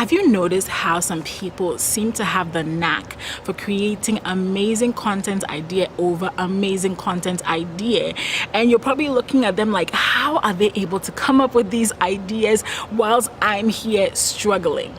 Have you noticed how some people seem to have the knack for creating amazing content idea over amazing content idea? And you're probably looking at them like, how are they able to come up with these ideas whilst I'm here struggling?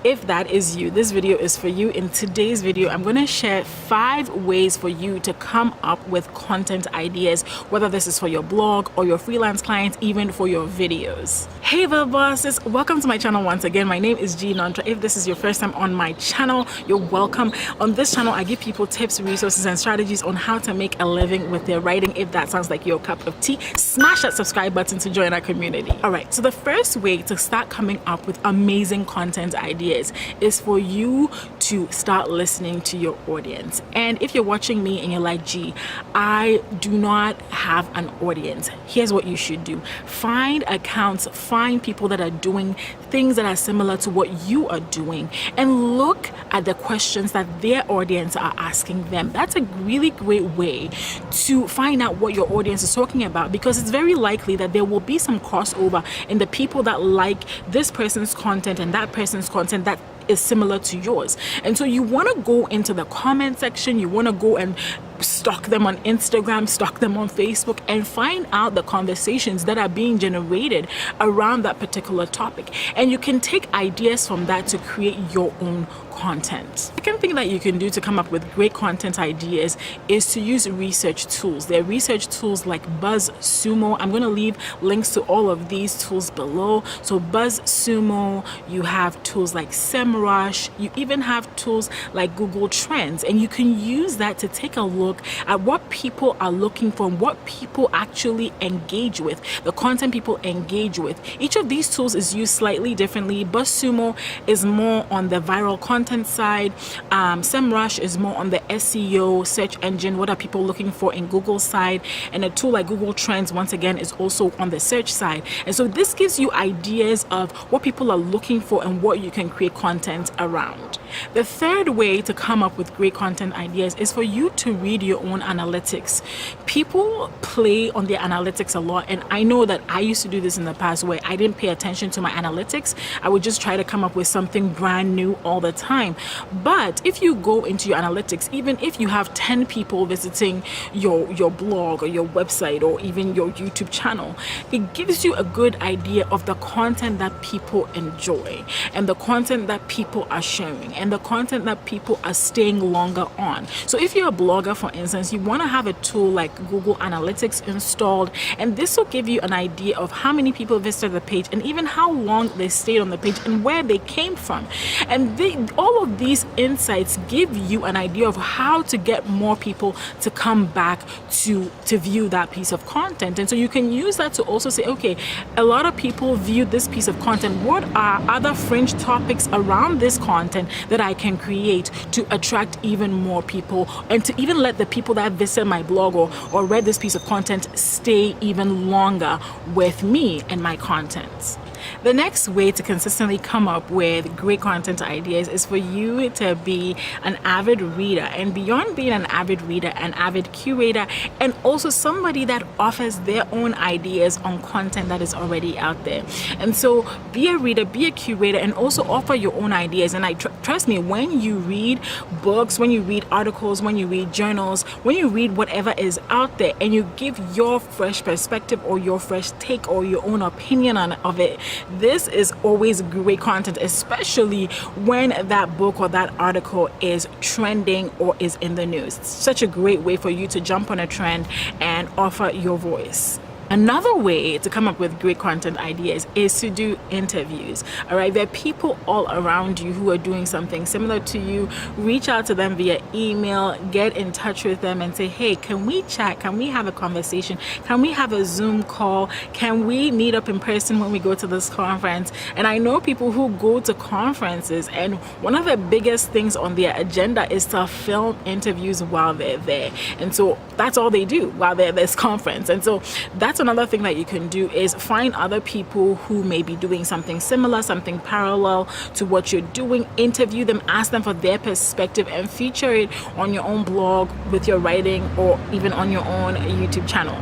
If that is you, this video is for you. In today's video, I'm going to share 5 ways for you to come up with content ideas, whether this is for your blog or your freelance clients, even for your videos. Hey there, bosses. Welcome to my channel once again. My name is G Nantra. If this is your first time on my channel, you're welcome. On this channel, I give people tips, resources, and strategies on how to make a living with their writing. If that sounds like your cup of tea, smash that subscribe button to join our community. All right, so the first way to start coming up with amazing content ideas is for you to start listening to your audience. And if you're watching me and you're like, gee, I do not have an audience, here's what you should do. Find accounts, find people that are doing things that are similar to what you are doing, and look at the questions that their audience are asking them. That's a really great way to find out what your audience is talking about, because it's very likely that there will be some crossover in the people that like this person's content and that person's content that is similar to yours. And so you want to go into the comment section, you want to go and stalk them on Instagram, stalk them on Facebook, and find out the conversations that are being generated around that particular topic. And you can take ideas from that to create your own content. The second thing that you can do to come up with great content ideas is to use research tools. There are research tools like BuzzSumo. I'm going to leave links to all of these tools below. So BuzzSumo, you have tools like SEMrush, you even have tools like Google Trends, and you can use that to take a look at what people are looking for and what people actually engage with, the content people engage with. Each of these tools is used slightly differently. BuzzSumo is more on the viral content side. SEMrush is more on the SEO, search engine, what are people looking for in Google side, and a tool like Google Trends, once again, is also on the search side. And so this gives you ideas of what people are looking for and what you can create content around. The third way to come up with great content ideas is for you to read your own analytics. People play on their analytics a lot, and I know that I used to do this in the past where I didn't pay attention to my analytics. I would just try to come up with something brand new all the time. But if you go into your analytics, even if you have 10 people visiting your blog or your website or even your YouTube channel, it gives you a good idea of the content that people enjoy and the content that people are sharing and the content that people are staying longer on. So if you're a blogger, for instance, you want to have a tool like Google Analytics installed, and this will give you an idea of how many people visited the page and even how long they stayed on the page and where they came from. And all of these insights give you an idea of how to get more people to come back to view that piece of content. And so you can use that to also say, okay, a lot of people view this piece of content. What are other fringe topics around this content that I can create to attract even more people, and to even let the people that visit my blog or read this piece of content stay even longer with me and my content? The next way to consistently come up with great content ideas is for you to be an avid reader, and beyond being an avid reader, an avid curator, and also somebody that offers their own ideas on content that is already out there. And so be a reader, be a curator, and also offer your own ideas. And trust me, when you read books, when you read articles, when you read journals, when you read whatever is out there and you give your fresh perspective or your fresh take or your own opinion of it, this is always great content, especially when that book or that article is trending or is in the news. It's such a great way for you to jump on a trend and offer your voice. Another way to come up with great content ideas is to do interviews. All right, there are people all around you who are doing something similar to you. Reach out to them via email, get in touch with them and say, hey, can we chat? Can we have a conversation? Can we have a Zoom call? Can we meet up in person when we go to this conference? And I know people who go to conferences, and one of the biggest things on their agenda is to film interviews while they're there. And so that's all they do while they're at this conference. And so that's another thing that you can do, is find other people who may be doing something similar, something parallel to what you're doing, interview them, ask them for their perspective, and feature it on your own blog with your writing or even on your own YouTube channel.